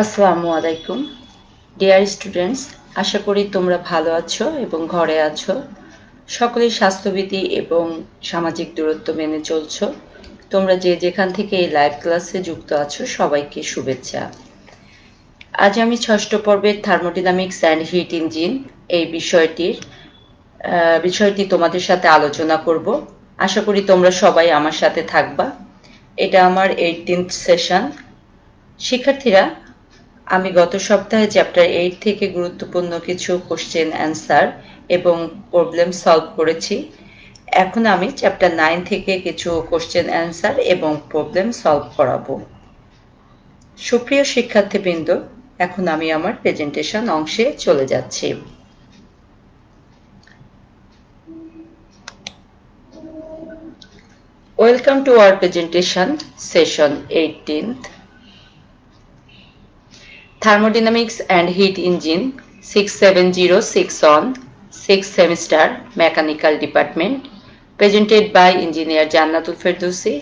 আসসালামু আলাইকুম dear students, আশা করি তোমরা ভালো আছো এবং ঘরে আছো। সকলেই স্বাস্থ্যবিধি এবং সামাজিক দূরত্ব মেনে চলছো। তোমরা যে যেখান থেকে এই লাইভ ক্লাসে যুক্ত আছো সবাইকে শুভেচ্ছা। আজ আমি ষষ্ঠ পর্বের থার্মোডাইনামিক্স অ্যান্ড হিট ইঞ্জিন এই বিষয়টি তোমাদের সাথে আলোচনা করব। আশা করি তোমরা সবাই আমার সাথে থাকবা। এটা আমার 18th সেশন। শিক্ষার্থীরা, আমি গত সপ্তাহে চ্যাপ্টার 8 থেকে গুরুত্বপূর্ণ কিছু কোশ্চেন অ্যান্সার এবং প্রবলেম সলভ করেছি। এখন আমি চ্যাপ্টার 9 থেকে কিছু কোশ্চেন অ্যান্সার এবং প্রবলেম সলভ করাবো। সুপ্রিয় শিক্ষার্থীবৃন্দ, এখন আমি আমার প্রেজেন্টেশন অংশে চলে যাচ্ছি। Welcome to our presentation session 18th Thermodynamics and Heat Engine 6706 on 6th semester Mechanical Department, presented by Engineer Jannatul Ferdousi,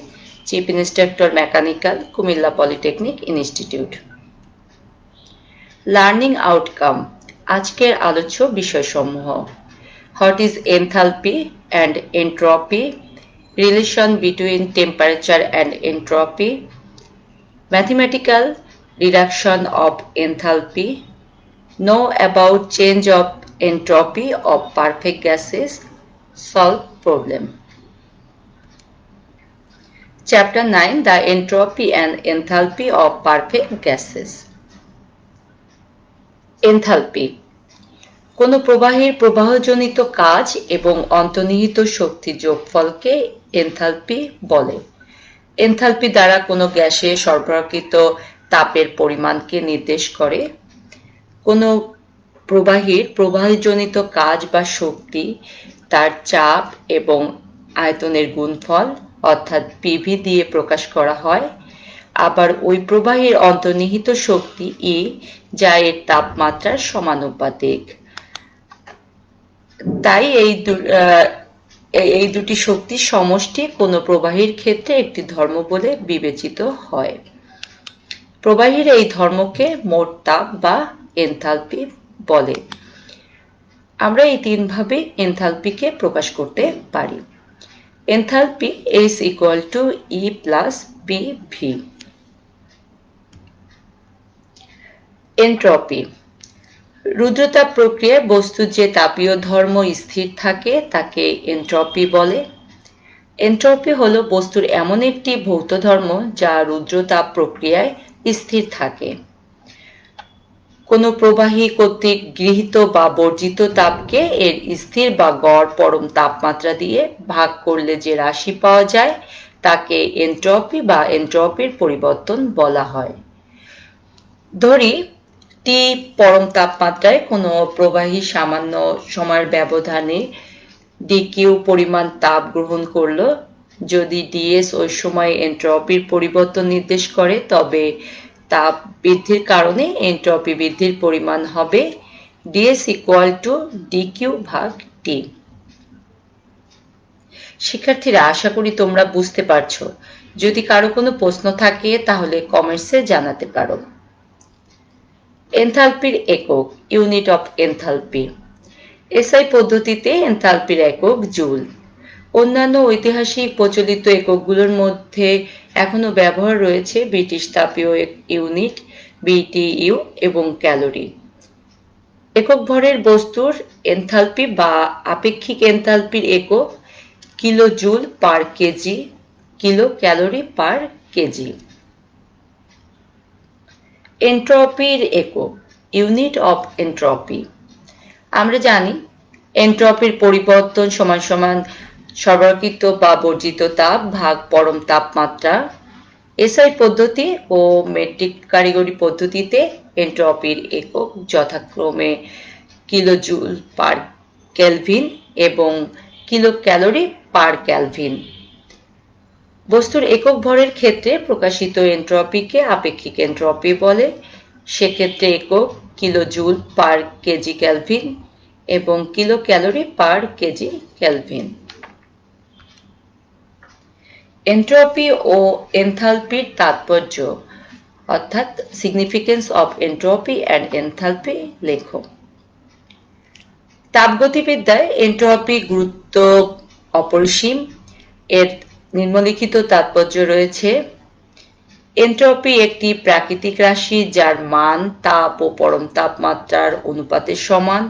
Chief Instructor Mechanical, Kumilla Polytechnic Institute. Learning Outcome আজকের আলোচ্য বিষয়সমূহ: What is enthalpy and entropy? Relation between temperature and entropy. Mathematical reduction of enthalpy. Know about change of entropy of perfect gases. Solve problem. Chapter 9: The entropy and enthalpy of perfect gases. Enthalpy কোনো প্রবাহের প্রবাহজনিত কাজ এবং অন্তর্নিহিত শক্তির যোগফলকে enthalpy বলে। Enthalpy দ্বারা কোনো গ্যাসে সরবরাহকৃত তাপের পরিমাণকে নির্দেশ করে। কোনো প্রবাহীর প্রবাহজনিত কাজ বা শক্তি তার চাপ এবং আয়তনের গুণফল অর্থাৎ পিভি দিয়ে প্রকাশ করা হয়। আবার ওই প্রবাহের অন্তর্নিহিত শক্তি ই, যা এর তাপমাত্রার সমানুপাতিক। তাই এই দুটি শক্তির সমষ্টি কোনো প্রবাহীর ক্ষেত্রে একটি ধর্ম বলে বিবেচিত হয়। প্রবাহীর এই ধর্মকে মোট তাপ বা এনথালপি বলে। আমরা এই তিন ভাবে এনথালপিকে প্রকাশ করতে পারি। Enthalpy is equal to E plus BV. Entropy রুদ্রতাপ প্রক্রিয়ায় বস্তুর যে তাপীয় ধর্ম স্থির থাকে তাকে এনট্রপি বলে। এনট্রপি হলো বস্তুর এমন একটি ভৌত ধর্ম যা রুদ্রতাপ প্রক্রিয়ায় স্থির থাকে। কোনো প্রবাহী কর্তৃক গৃহীত বা বর্জিত তাপকে এর স্থির বা গড় পরম তাপমাত্রা দিয়ে ভাগ করলে যে রাশি পাওয়া যায় তাকে এনট্রপি বা এনট্রপির পরিবর্তন বলা হয়। ধরি টি পরম তাপমাত্রায় কোনো প্রবাহী সামান্য সময়ের ব্যবধানে ডিকিউ পরিমাণ তাপ গ্রহণ করলো। যদি ডিএস ওই সময় এনট্রপির পরিবর্তন নির্দেশ করে, তবে তাপ বৃদ্ধির কারণে এনট্রপি বৃদ্ধির পরিমাণ হবে ডিএস ইকুয়াল টু ডিকিউ ভাগ টি। শিক্ষার্থীরা, আশা করি তোমরা বুঝতে পারছো। যদি কারো কোনো প্রশ্ন থাকে তাহলে কমেন্টসে জানাতে পারো। এনথালপির একক, ইউনিট অফ এনথালপি। এসআই পদ্ধতিতে এনথালপির একক জুল। অন্যান্য ঐতিহাসিক প্রচলিত এককগুলোর মধ্যে এখনো ব্যবহার রয়েছে ব্রিটিশ তাপীয় ইউনিট বিটিইউ এবং ক্যালোরি। একক ভরের বস্তুর এনথালপি বা আপেক্ষিক এনথালপির একক kilo joule per KG, kilo calorie per KG. এনট্রপির একক, ইউনিট অফ এনট্রপি। আমরা জানি এনট্রপির পরিবর্তন সমান সমান সরবরাহকৃত বা বর্জিত তাপ ভাগ পরম তাপমাত্রা। এসআই পদ্ধতি ও মেট্রিক কারিগরি পদ্ধতিতে এনট্রপির একক যথাক্রমে কিলো জুল পার কেলভিন এবং কিলো ক্যালোরি পার কেলভিন। বস্তুর একক ভরের ক্ষেত্রে প্রকাশিত এনট্রপিকে আপেক্ষিক এনট্রপি বলে। সেক্ষেত্রে একক kilo joule per KG kelvin এবং kilo calorie per KG kelvin. Entropy ও এনথালপির তাৎপর্য অর্থাৎ significance of entropy and enthalpy লেখো। তাপগতিবিদ্যায় এন্ট্রপি গুরুত্ব অপরিসীম। এর নিম্নলিখিত তাৎপর্য রয়েছে। এন্ট্রপি একটি প্রাকৃতিক রাশি যার মান তাপ ও পরম তাপমাত্রার অনুপাতের সমান।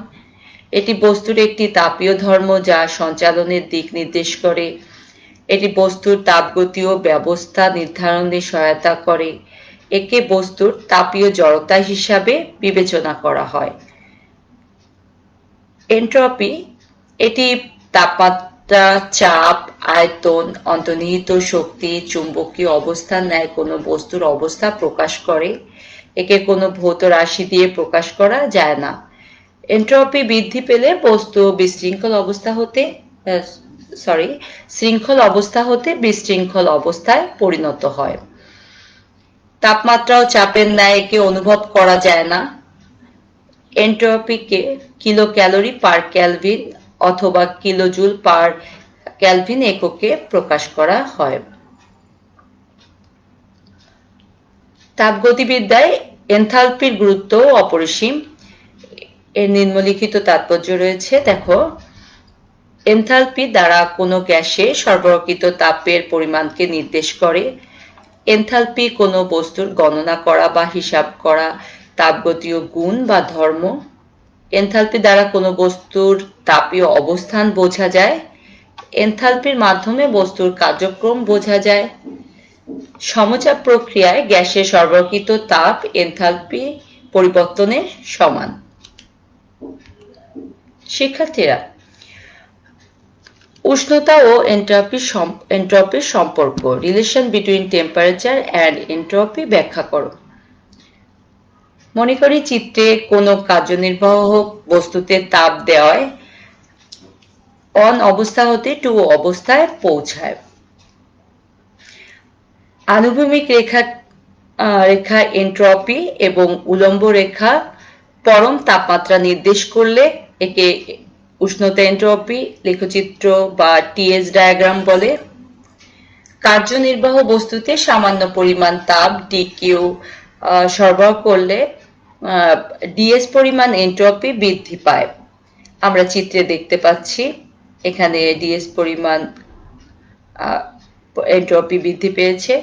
এটি বস্তুর একটি তাপীয় ধর্ম যা সঞ্চালনের দিক নির্দেশ করে। এটি বস্তুর তাপগতীয় ব্যবস্থা নির্ধারণে সহায়তা করে। একে বস্তুর তাপীয় জড়তা হিসাবে বিবেচনা করা হয়। এন্ট্রপি এটি তাপমাত্রা, চাপ, আয়তন, অন্তর্নিহিত শক্তি, চুম্বকীয় অবস্থার ন্যায় কোনো বস্তুর অবস্থা প্রকাশ করে। একে কোনো ভৌত রাশি দিয়ে প্রকাশ করা যায় না। এন্ট্রপি বৃদ্ধি পেলে বস্তু শৃঙ্খল অবস্থা হতে বিশৃঙ্খল অবস্থায় পরিণত হয়। তাপমাত্রা ও চাপের ন্যায় একে অনুভব করা যায় না। এন্ট্রপিকে কিলো ক্যালোরি পার কেলভিন অথবা কিলোজুল পার কেলভিন এককে প্রকাশ করা হয়। তাপগতিবিদ্যায় এনথালপির গুরুত্ব অপরিসীম। এর নিম্নলিখিত তাৎপর্য রয়েছে। দেখো, এনথালপি দ্বারা কোনো গ্যাসে সরবরাহকৃত তাপের পরিমাণকে নির্দেশ করে। এনথালপি কোনো বস্তুর গণনা করা বা হিসাব করা তাপগতীয় গুণ বা ধর্ম। এনথালপি দ্বারা কোনো বস্তুর তাপীয় অবস্থান বোঝা যায়। এনথালপির মাধ্যমে বস্তুর কার্যক্রম বোঝা যায়। সমচাপ প্রক্রিয়ায় গ্যাসে সরবরাহকৃত তাপ এনথালপি পরিবর্তনের সমান। শিক্ষার্থীরা, উষ্ণতা ও এন্ট্রপির সম্পর্ক, relation between temperature and entropy ব্যাখ্যা করো। মনে করি চিত্রে কোনো কার্যনির্বাহক বস্তুতে তাপ দেওয়ায় অন অবস্থা হতে টু অবস্থায় পৌঁছায়। আনুভূমিক রেখা এন্ট্রপি এবং উলম্ব রেখা পরম তাপমাত্রা নির্দেশ করলে একে উষ্ণতা এন্ট্রপি লেখচিত্র বা টিএস ডায়াগ্রাম বলে। কার্যনির্বাহ বস্তুতে সামান্য পরিমাণ তাপ ডিকিউ সরবরাহ করলে ডিএস পরিমাণ এন্ট্রপি বৃদ্ধি পায়। আমরা চিত্রে দেখতে পাচ্ছি এখানে ডিএস পরিমাণ এন্ট্রপি বৃদ্ধি পেয়েছে।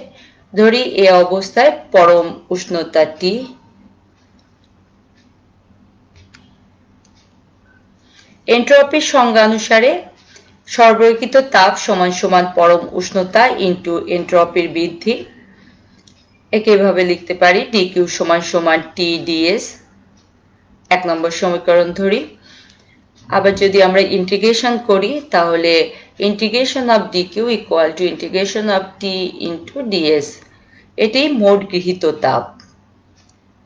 ধরি এ অবস্থায় পরম উষ্ণতা টি। এন্ট্রপির সংজ্ঞা অনুসারে সরবরাহকৃত তাপ সমান সমান পরম উষ্ণতা ইন্টু এন্ট্রপির বৃদ্ধি। একে এভাবে লিখতে পারি ডিকিউ সমান সমান টি ডিএস। 1 নম্বর সমীকরণ ধরি। আবার যদি আমরা ইন্টিগ্রেশন করি তাহলে integration of DQ equal to integration of T into DS. এটি মোট গৃহীত তাপ।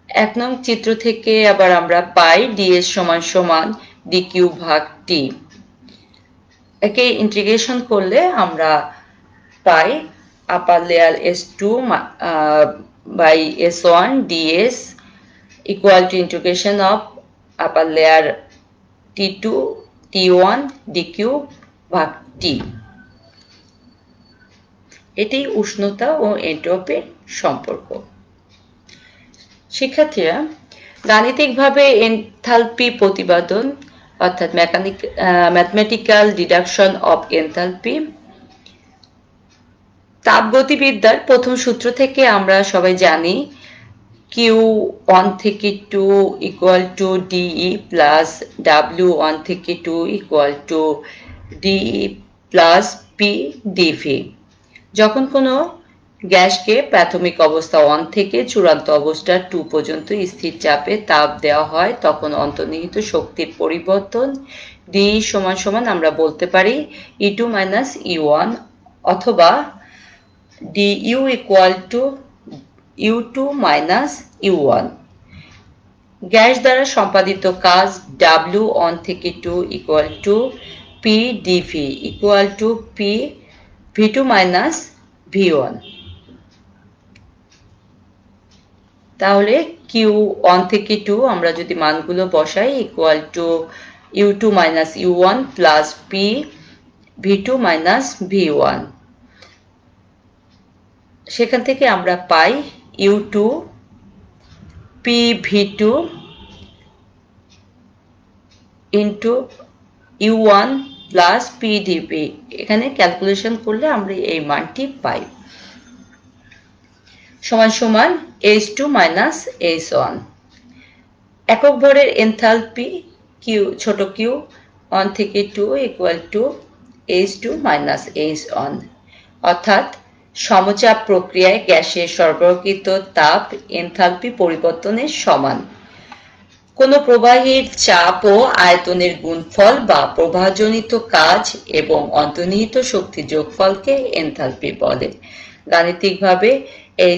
1 নং চিত্র থেকে আবার আমরা পাই ডিএস সমান সমান ডিকিউ ভাগ টি। একে ইন্টিগ্রেশন করলে আমরা পাই upper layer S2 by S1 ds equal to integration of upper layer T2 T1 dq ভাগ T। এটি উষ্ণতা ও এন্ট্রপির সম্পর্ক। শিক্ষার্থীরা, গাণিতিকভাবে এনথালপি প্রতিপাদন অর্থাৎ ম্যাথমেটিক্যাল ডিডাকশন অফ এনথালপি। তাপগতিবিদ্যার প্রথম সূত্র থেকে আমরা সবাই জানি Q1 থেকে 2 equal to DE plus W1 থেকে 2 equal to DE plus P dV। যখন কোনো গ্যাসকে প্রাথমিক অবস্থা 1 থেকে চূড়ান্ত অবস্থা 2 পর্যন্ত স্থির চাপে তাপ দেওয়া হয় তখন অন্তর্নিহিত শক্তির পরিবর্তন DE সমান সমান আমরা বলতে পারি E2 minus E1 অথবা du equal to U2 minus U1। Gas দ্বারা সম্পাদিত কাজ W1 থেকে 2 equal to P dV equal to P V2 minus V1। তাহলে Q1 থেকে 2 আমরা যদি মানগুলো বসাই equal to U2 minus U1 plus P V2 minus V1। সেখান থেকে আমরা পাই U2 PV2 into U1 plus PdV। এখানে ক্যালকুলেশন করলে আমরা এই মানটি পাই, সমান সমান H2 মাইনাস H1। একক ভরের এনথালপি কিউ ছোট কিউ 1 থেকে 2 equal to H2 minus H1, অর্থাৎ সমচাপ প্রক্রিয়ায় গ্যাসের সরবরাহকৃত তাপ এনথালপি পরিবর্তনের সমান। কোনো প্রবাহীর চাপ ও আয়তনের গুণফল বা প্রবাহজনিত কাজ এবং অন্তর্নিহিত শক্তির যোগফলকে এনথালপি বলে। গাণিতিকভাবে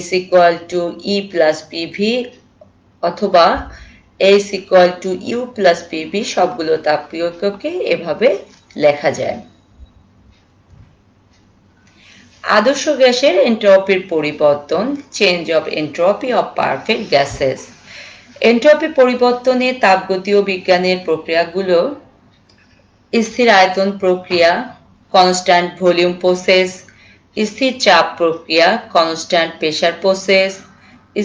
H equal to E plus PV অথবা H equal to U plus PV সবগুলো তাপীয় এককে এভাবে লেখা যায়। আদর্শ গ্যাসের এনট্রপির পরিবর্তন, change of entropy of perfect gases. Entropy পরিবর্তনে তাপগতীয় বিজ্ঞানের প্রক্রিয়াগুলো স্থির আয়তন প্রক্রিয়া, কনস্ট্যান্ট ভলিউম প্রসেস, স্থির চাপ প্রক্রিয়া, কনস্ট্যান্ট প্রেসার প্রসেস,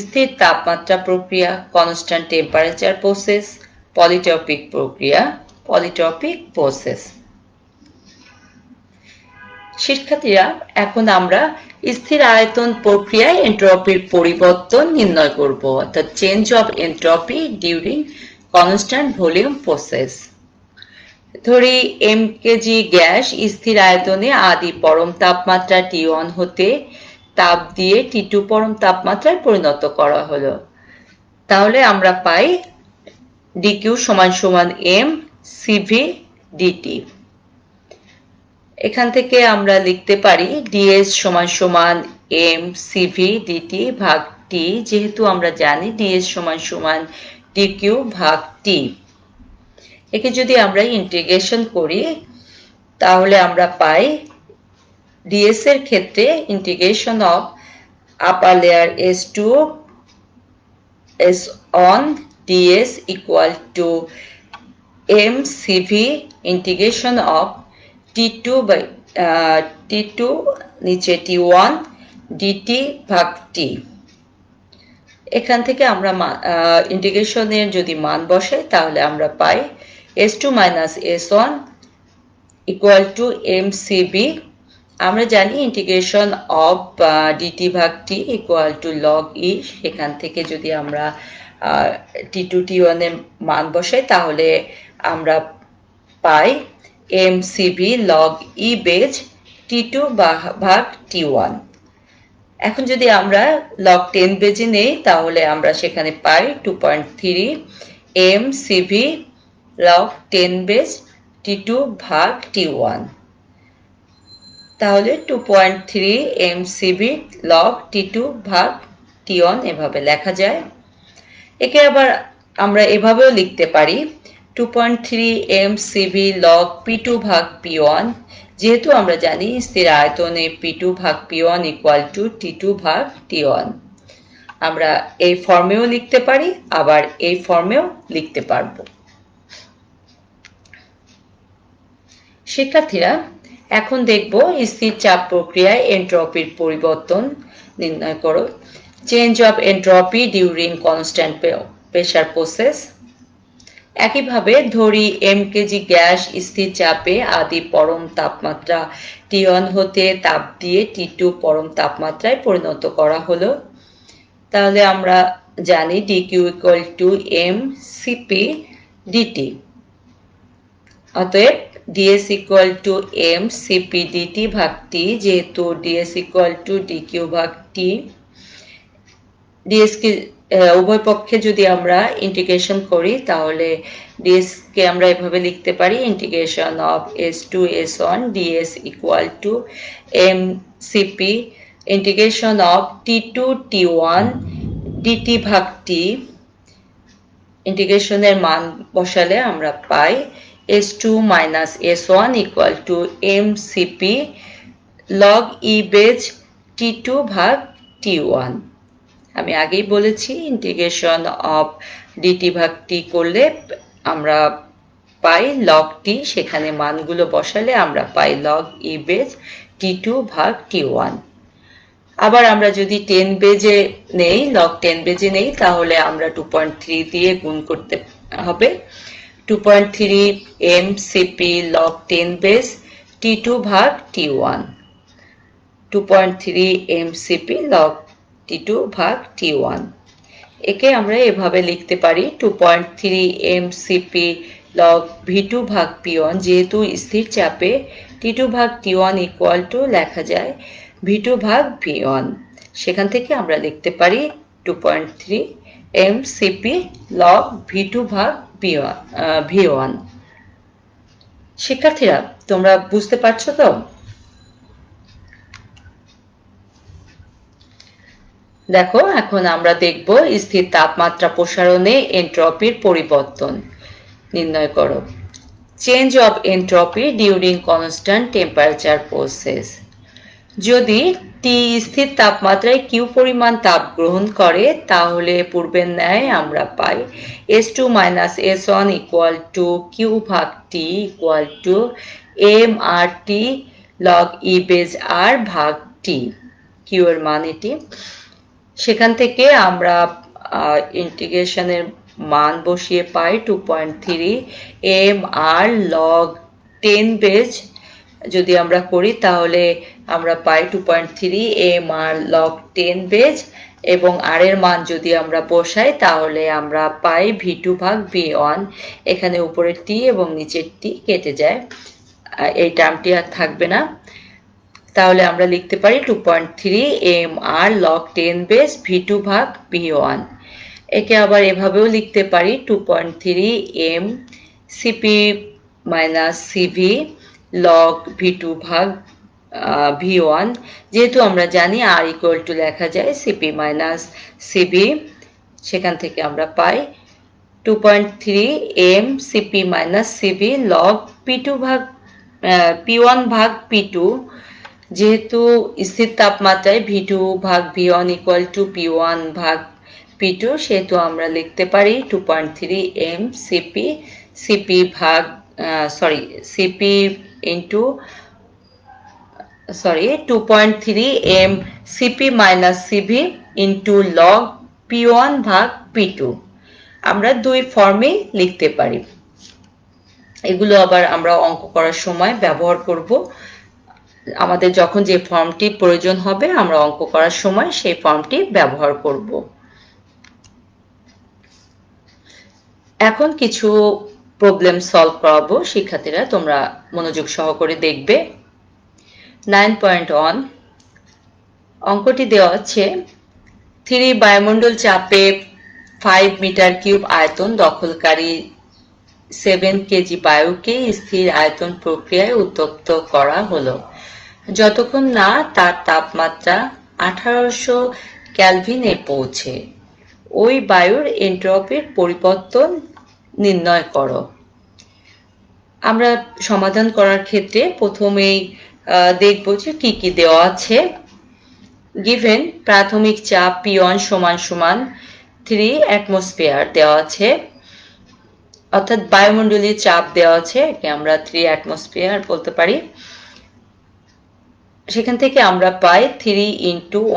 স্থির তাপমাত্রা প্রক্রিয়া, কনস্ট্যান্ট টেম্পারেচার প্রসেস, পলিট্রপিক প্রক্রিয়া, পলিট্রপিক প্রসেস। শিক্ষার্থীরা, এখন আমরা স্থির আয়তন প্রক্রিয়ায় এনট্রপির পরিবর্তন নির্ণয় করব, অর্থাৎ change of entropy during constant volume process. ধরি mkg গ্যাস স্থির আয়তনে আদি পরম তাপমাত্রা T1 হতে তাপ দিয়ে T2 পরম তাপমাত্রায় পরিণত করা হলো। তাহলে আমরা পাই dq সমান সমান m cv dt। এখান থেকে আমরা লিখতে পারি ds সমান সমান m cv dt ভাগ t, যেহেতু আমরা জানি ds সমান সমান dq ভাগ t। একে যদি আমরা ইন্টিগ্রেশন করি তাহলে আমরা পাই ds এর ক্ষেত্রে integration of upper layer S2 S1 ds equal to m cv integration of T2 by T2 নিচে T1 dt ভাগ t। এখান থেকে আমরা ইন্টিগ্রেশনের যদি মান বসাই তাহলে আমরা পাই S2 minus S1 equal to mcv। আমরা জানি ইন্টিগ্রেশন অফ dt ভাগ t equal to log e। সেখান থেকে যদি আমরা T2 T1 এর মান বসাই তাহলে আমরা পাই mcv log e base T2 ভাগ T1। এখন যদি আমরা log 10 বেজে নেই তাহলে আমরা সেখানে পাই 2.3 mcv log 10 বেজ T2 ভাগ T1। তাহলে 2.3 mcv log T2 ভাগ T1 এভাবে লেখা যায়। একে আবার আমরা এভাবেও লিখতে পারি 2.3 mcv log P2 ভাগ P1, যেহেতু আমরা জানি স্থির আয়তনে P2 ভাগ P1 equal to T2 ভাগ T1। আমরা এই ফর্মেও লিখতে পারি, আবার এই ফর্মেও লিখতে পারবো। শিক্ষার্থীরা, এখন দেখব স্থির চাপ প্রক্রিয়ায় এনট্রপির পরিবর্তন নির্ণয় করো। Change of entropy during constant pressure process. একইভাবে ধরি mkg গ্যাস স্থির চাপে আদি পরম তাপমাত্রা T1 হতে তাপ দিয়ে T2 পরম তাপমাত্রায় পরিণত করা হলো। তাহলে আমরা জানি dq equal to m cp dt। অতএব ds equal to m cp dt ভাগ t, যেহেতু ds equal to dq ভাগ t। ds কে উভয় পক্ষে যদি আমরা ইন্টিগ্রেশন করি তাহলে ds কে আমরা এভাবে লিখতে পারি integration of s2 s1 ds equal to m cp integration of t2 t1 dt ভাগ t। ইন্টিগ্রেশনের মান বসালে আমরা পাই S2 minus S1 equal to mcp log e base T2 ভাগ T1। আমি আগেই বলেছি ইন্টিগ্রেশন অফ dt ভাগ t করলে আমরা পাই log t, সেখানে মানগুলো বসালে আমরা পাই log e বেজ T2 ভাগ T1। আবার আমরা যদি 10 বেজে নেই, log 10 বেজে নেই, তাহলে আমরা 2.3 দিয়ে গুণ করতে হবে। 2.3 mCp log 10 বেজ T2 ভাগ T1। 2.3 mCp log T2 ভাগ T1। একে আমরা এভাবে লিখতে পারি 2.3 mCp log V2 ভাগ P1, যেহেতু স্থির চাপে T2 ভাগ T1 ইকুয়াল টু লেখা যায় V2 ভাগ V1। সেখান থেকে আমরা লিখতে পারি 2.3 mCp log V2 ভাগ V1। শিক্ষার্থীরা, তোমরা বুঝতে পারছো তো? দেখো, এখন আমরা দেখব স্থির তাপমাত্রা প্রসারণে এনট্রপির পরিবর্তন নির্ণয় করো। Change of entropy during constant temperature process. যদি টি স্থির তাপমাত্রায় কিউ পরিমাণ তাপ গ্রহণ করে, তাহলে পূর্বের ন্যায় আমরা পাই S2 - S1 equal to Q ভাগ T equal to mRT log E base R ভাগ টি। কিউ এর মান এটি। সেখান থেকে আমরা ইন্টিগ্রেশনের মান বসিয়ে পাই 2.3 mR log 10 বেজ। যদি আমরা করি তাহলে আমরা পাই 2.3 mR log 10 বেজ, এবং আর এর মান যদি আমরা বসাই তাহলে আমরা পাই V2 ভাগ V1। এখানে উপরের টি এবং নিচের টি কেটে যায়, এই টার্মটি আর থাকবে না। তাহলে আমরা লিখতে পারি 2.3 mR log 10 বেজ V2 ভাগ V1। একে আবার এভাবেও লিখতে পারি 2.3 mCp - Cv log V2 ভাগ V1, যেহেতু আমরা জানি R ইকুয়াল টু লেখা যায় Cp - Cv। সেখান থেকে আমরা পাই 2.3 mCp - Cv log P2 ভাগ P1 ভাগ P2। যেহেতু স্থির তাপমাত্রায় V2 ভাগ V1 ইকুয়াল টু P1 ভাগ P2, সেহেতু আমরা লিখতে পারি 2.3 mCp Cp ভাগ Cp into 2.3 mCp - Cv into log P1 ভাগ P2। আমরা দুই ফর্মে লিখতে পারি। এগুলো আবার আমরা অঙ্ক করার সময় ব্যবহার করব। আমাদের যখন যে ফর্মটি প্রয়োজন হবে, আমরা অঙ্ক করার সময় সেই ফর্মটি ব্যবহার করব। এখন কিছু প্রবলেম সলভ করাবো। শিক্ষার্থীরা, তোমরা মনোযোগ সহকারে দেখবে। 9.1 অঙ্কটি দেওয়া আছে 3 বায়ুমণ্ডল চাপে 5 মিটার কিউব আয়তন দখলকারী 7 কেজি বায়ুকে স্থির আয়তন প্রক্রিয়ায় উত্তপ্ত করা হলো যতক্ষণ না তার তাপমাত্রা 1800 কেলভিনে পৌঁছে। ওই বায়ুর এনট্রপির পরিবর্তন নির্ণয় করো। আমরা সমাধান করার ক্ষেত্রে প্রথমেই দেখব যে কি কি দেওয়া আছে। গিভেন প্রাথমিক চাপ P1 = 3 অ্যাটমসফিয়ার দেওয়া আছে, অর্থাৎ বায়ুমণ্ডলীয় চাপ দেওয়া আছে, একে আমরা 3 অ্যাটমসফিয়ার বলতে পারি। সেখান থেকে আমরা পাই 3 ×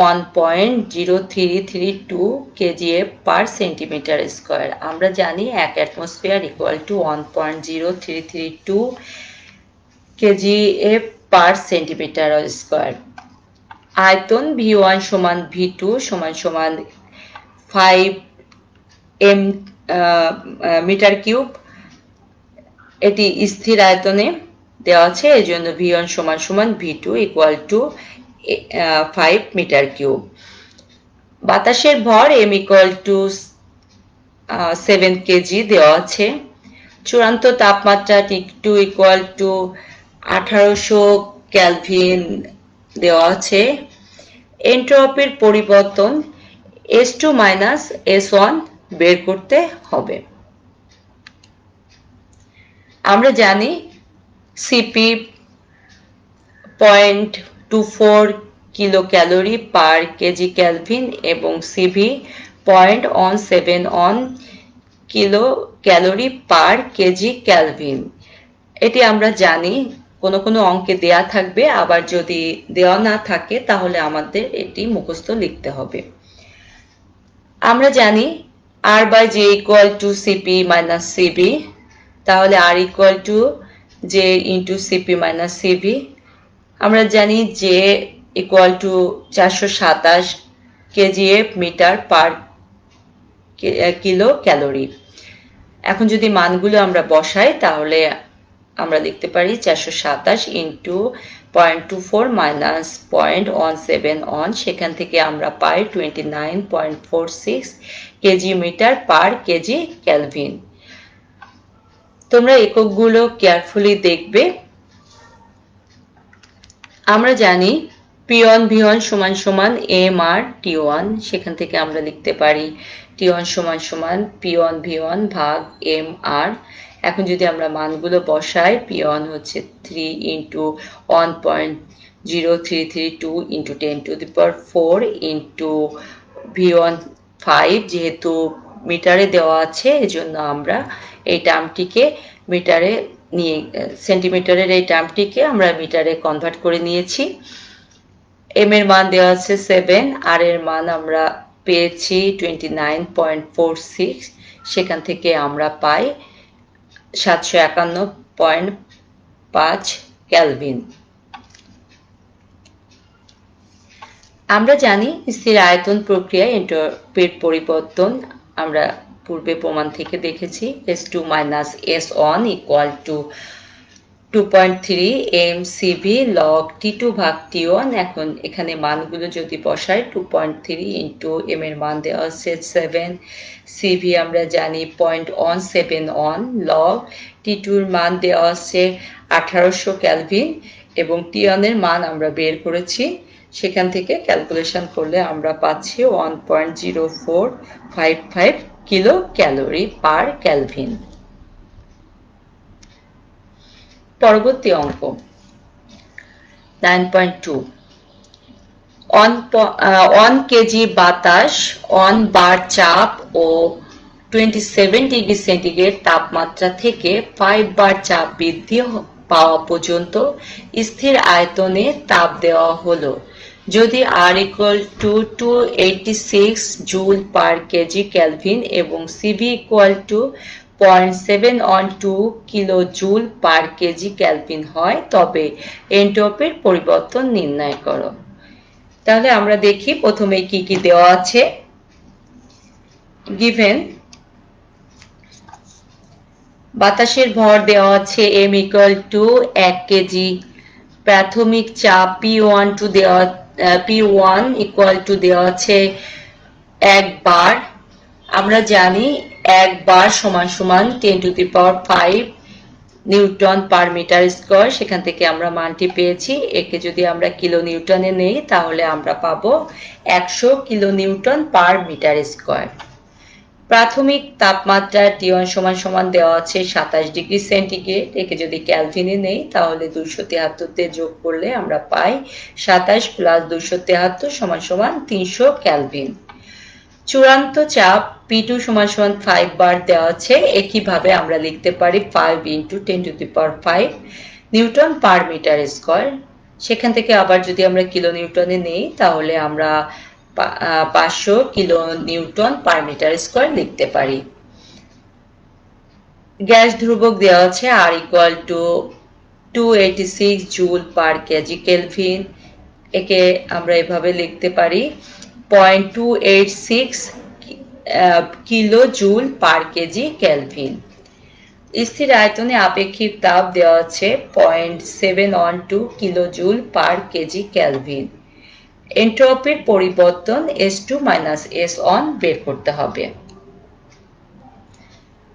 1.0332 kgf per centimeter square। আমরা জানি 1 atmosphere equal to 1.0332 kgf per centimeter square। আয়তন V1 = V2 = 5 মিটার কিউব। এটি স্থির আয়তনে দেওয়া আছে, এজন্য V1 = V2 = 5 মিটার কিউব। বাতাসের ভর m = 7 কেজি দেওয়া আছে। চূড়ান্ত তাপমাত্রা T2 = 1800 কেলভিন দেওয়া আছে। এনট্রপির পরিবর্তন S2 - S1 বের করতে হবে। আমরা জানি Cp 0.24 কিলোক্যালোরি পার কেজি কেলভিন এবং Cv 0.171 কিলোক্যালোরি পার কেজি কেলভিন। এটি আমরা জানি কোনো কোনো অঙ্কে দেয়া থাকবে, আবার যদি দেওয়া না থাকে তাহলে আমাদের এটি মুখস্থ লিখতে হবে। আমরা জানি R by J equal to CP minus CV, তাহলে R equal to J into CP minus CV। আমরা জানি J equal to 427 kgf metre per kilocalorie. এখন যদি মানগুলো আমরা বসাই তাহলে আমরা লিখতে পারি 427 into 0.24 minus 0.171, সেখান থেকে আমরা পাই 29.46 KG metre per KG kelvin. তোমরা এককগুলো কেয়ারফুলি দেখবে। আমরা জানি P1 V1 সমান সমান MR T1, সেখান থেকে আমরা লিখতে পারি T1 সমান সমান P1 V1 ভাগ MR। এখন যদি আমরা মানগুলো বসাই, P1 হচ্ছে 3 into 1.0332 into 10 to the power 4 into V1 5, যেহেতু মিটারে দেওয়া আছে এজন্য আমরা এই টার্মটিকে মিটারে নিয়ে সেন্টিমিটারের এই টার্মটিকে আমরা মিটারে কনভার্ট করে নিয়েছি। এম এর মান দেওয়া আছে 7, আর এর মান আমরা পেয়েছি 29.46, সেখান থেকে আমরা পাই 751.5 কেলভিন। আমরা জানি স্থির আয়তন প্রক্রিয়ায় এনট্রপির পরিবর্তন আমরা পূর্বে প্রমাণ থেকে দেখেছি, S2 - S1 equal to 2.3 mCv log T2 ভাগ T1। এখন এখানে মানগুলো যদি বসাই, 2.3 into m এর মান দেওয়া আছে 7, CV আমরা জানি 0.171, log T2 এর মান দেওয়া আছে 1800 কেলভিন এবং T1 এর মান আমরা বের করেছি, সেখান থেকে ক্যালকুলেশন করলে আমরা পাচ্ছি 1.0455 কিলো ক্যালোরি পার কেলভিন। পরবর্তী অঙ্ক 9.2, 1 কেজি বাতাস 1 বার চাপ ও 27 ডিগ্রি সেন্টিগ্রেড তাপমাত্রা থেকে 5 বার চাপ বৃদ্ধি পাওয়া পর্যন্ত স্থির আয়তনে তাপ দেওয়া হলো। যদি R equal to 286 joule per KG kelvin এবং CV equal to 0.712 kilo joule per KG kelvin হয়, তবে এনট্রপির পরিবর্তন নির্ণয় করো। তাহলে আমরা দেখি প্রথমে কি কি দেওয়া আছে। গিভেন বাতাসের ভর দেওয়া আছে m equal to 1 কেজি, প্রাথমিক চাপ P1 equal to দেওয়া আছে 1 বার। আমরা জানি 1 বার সমান সমান 10 to the power 5 newton per metre square, সেখান থেকে আমরা মানটি পেয়েছি। একে যদি আমরা কিলো নিউটনে নেই তাহলে আমরা পাবো 100 kilonewton per metre square. প্রাথমিক তাপমাত্রা T1 সমান সমান দেওয়া আছে 27 ডিগ্রি সেন্টিগ্রেড, একে যদি ক্যালভিনে নেই তাহলে 273 তে যোগ করলে আমরা পাই 27 + 273 সমান সমান 300 ক্যালভিন। চূড়ান্ত চাপ P2 সমান সমান 5 বার দেওয়া আছে, একইভাবে আমরা লিখতে পারি 5 into 10 to the power 5 newton per metre square. সেখান থেকে আবার যদি আমরা কিলো নিউটনে নেই তাহলে আমরা 500 kilonewton per metre square লিখতে পারি। গ্যাস ধ্রুবক দেওয়া আছে R equal to 286 joule per KG kelvin, একে আমরা এভাবে লিখতে পারি 0.286 kilo joule per KG kelvin. স্থির আয়তনে আপেক্ষিক তাপ দেওয়া আছে 0.712 kilo joule per KG kelvin. এনট্রপির পরিবর্তন S2 - S1 বের করতে হবে।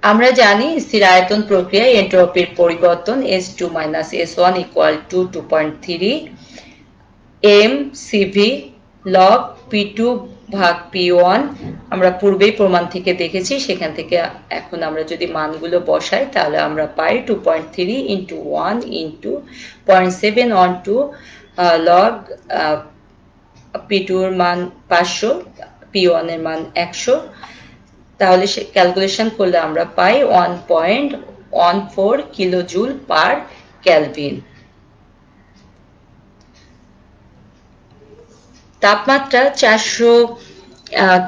আমরা জানি স্থির আয়তন প্রক্রিয়ায় এনট্রপির পরিবর্তন S2 - S1 equal to 2.3 mCv log P2 ভাগ P1। আমরা পূর্বেই প্রমাণ থেকে দেখেছি, সেখান থেকে এখন আমরা যদি মানগুলো বসাই তাহলে আমরা পাই 2.3 into 1 into 0.712 log P2 এর মান 500, P1 এর মান 100, তাহলে ক্যালকুলেশন করলে আমরা পাই 1.14 কিলো জুল পার কেলভিন। তাপমাত্রা 400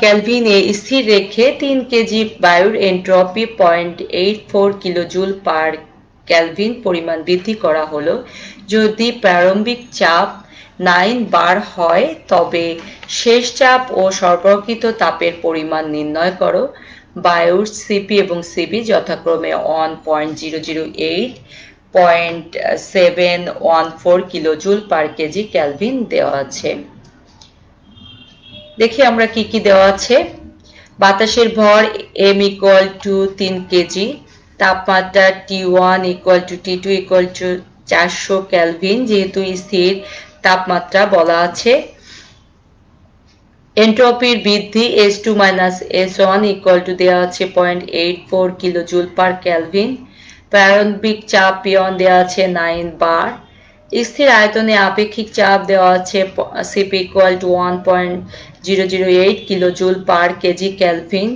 কেলভিনে স্থির রেখে 3 কেজি বায়ুর এন্ট্রপি 0.84 কিলোজুল পার কেলভিন পরিমাণ বৃদ্ধি করা হলো। যদি প্রারম্ভিক চাপ 9 বার হয় তবে শেষ চাপ ও সরবরাহকৃত তাপের পরিমাণ নির্ণয় করো। বায়ুর সিপি এবং সিবি যথাক্রমে 1.008 0.714 কিলোজুল পার কেজি কেলভিন দেওয়া আছে। দেখি আমরা কি কি দেওয়া আছে। বাতাসের ভর m equal to 3 কেজি, তাপমাত্রা T1 equal to T2 equal to 400 kelvin যেহেতু স্থির তাপমাত্রা বলা আছে। এন্ট্রপির বৃদ্ধি S2 S1 equal to দেওয়া আছে 0.84 কিলোজুল পার কেলভিন। প্রারম্ভিক চাপ P1 দেওয়া আছে 9 বার। স্থির আয়তনে আপেক্ষিক চাপ দেওয়া আছে Cp equal to 1.008 kilojoule per KG kelvin.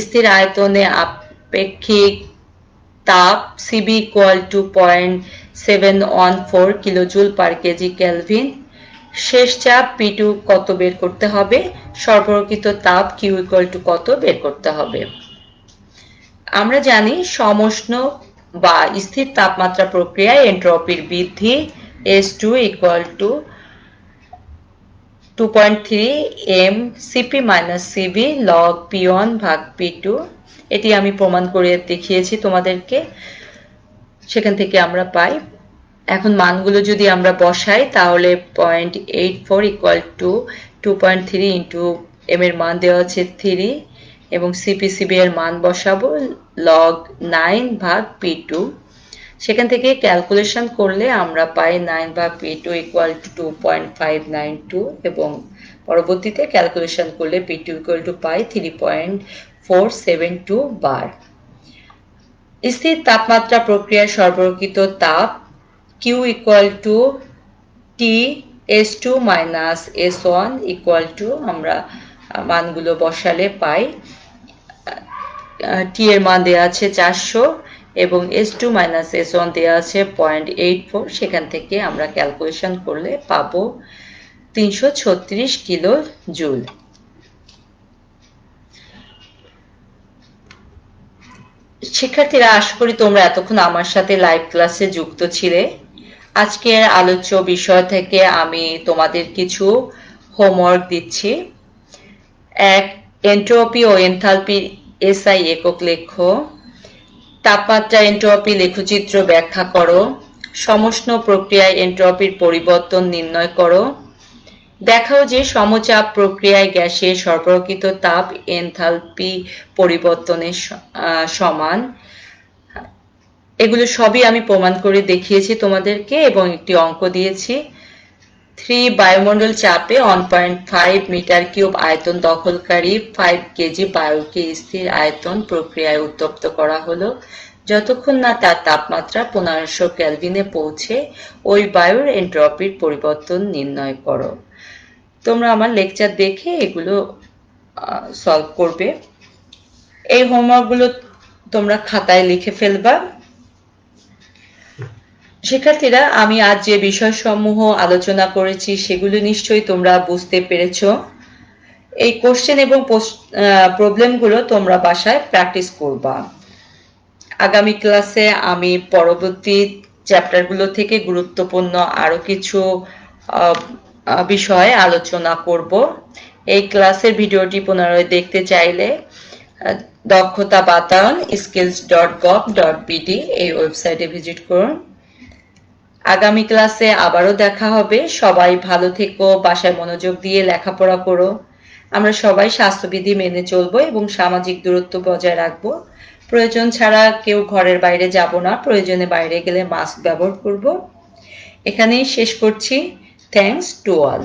স্থির আয়তনে আপেক্ষিক তাপ Cv equal to 0.714 kilojoule per KG kelvin. শেষ চাপ P2 কত বের করতে হবে, সরবরাহকৃত তাপ Q equal to কত বের করতে হবে। আমরা জানি সমউষ্ণ বা স্থির তাপমাত্রা প্রক্রিয়ায় এন্ট্রপির বৃদ্ধি S2 equal to 2.3 m Cp minus Cv log P1 ভাগ P2। এটি আমি প্রমাণ করে দেখিয়েছি তোমাদেরকে, সেখান থেকে আমরা পাই। এখন মানগুলো যদি আমরা বসাই তাহলে 0.84 equal to 2.3 into m এর মান দেওয়া আছে 3 এবং CpCv এর মান বসাবো log 9 ভাগ P2। সেখান থেকে ক্যালকুলেশন করলে আমরা পাই 9 ভাগ P2 equal to 2.592 এবং পরবর্তীতে ক্যালকুলেশন করলে P2 equal to পাই 3.472 বার। স্থির তাপমাত্রা প্রক্রিয়ায় সরবরাহকৃত তাপ Q equal to T S2 minus S1 equal to আমরা মানগুলো বসালে পাই। T এর মান দেওয়া আছে 400 এবং S2 minus S1 দেওয়া আছে 0.84, সেখান থেকে আমরা ক্যালকুলেশন করলে পাবো 336 কিলো জুল। শিক্ষার্থীরা, আশা করি তোমরা এতক্ষণ আমার সাথে লাইভ ক্লাসে যুক্ত ছিলে। আজকের আলোচ্য বিষয় থেকে আমি তোমাদের কিছু হোমওয়ার্ক দিচ্ছি। 1. এন্ট্রপি ও এনথালপির SI একক লেখো। তাপমাত্রা এন্ট্রপি লেখচিত্র ব্যাখ্যা করো। সমউষ্ণ প্রক্রিয়ায় এন্ট্রপির পরিবর্তন নির্ণয় করো। দেখাও যে সমচাপ প্রক্রিয়ায় গ্যাসের সরবরাহকৃত তাপ এনথালপি পরিবর্তনের সমান। এগুলো সবই আমি প্রমাণ করে দেখিয়েছি তোমাদেরকে এবং একটি অঙ্ক দিয়েছি। 3 বায়ুমণ্ডল চাপে 1.5 মিটার কিউব আয়তন দখলকারী 5 কেজি বায়ুকে স্থির আয়তন প্রক্রিয়ায় উত্তপ্ত করা হলো। যতক্ষণ না তার তাপমাত্রা 1500 কেলভিনে পৌঁছে ওই বায়ুর এন্ট্রপির পরিবর্তন নির্ণয় করো। তোমরা আমার লেকচার দেখে এগুলো সলভ করবে। এই হোমওয়ার্কগুলো তোমরা খাতায় লিখে ফেলবা। শিক্ষার্থীরা, আমি আজ যে বিষয়সমূহ আলোচনা করেছি সেগুলো নিশ্চয়ই তোমরা বুঝতে পেরেছো। এই কোশ্চেন এবং প্রবলেমগুলো তোমরা বাসায় প্র্যাকটিস করবা। আগামী ক্লাসে আমি পরবর্তী চ্যাপ্টারগুলো থেকে গুরুত্বপূর্ণ আরো কিছু বিষয়ে আলোচনা করব। এই ক্লাসের ভিডিওটি পুনরায় দেখতে চাইলে দক্ষতা বাতায়ন skills.gov.bd এই ওয়েবসাইটে ভিজিট করুন। আগামী ক্লাসে আবারও দেখা হবে। সবাই ভালো থেকো, বাসায় মনোযোগ দিয়ে লেখাপড়া করো। আমরা সবাই স্বাস্থ্যবিধি মেনে চলবো এবং সামাজিক দূরত্ব বজায় রাখবো। প্রয়োজন ছাড়া কেউ ঘরের বাইরে যাব না। প্রয়োজনে বাইরে গেলে মাস্ক ব্যবহার করব। এখানেই শেষ করছি। Thanks to all.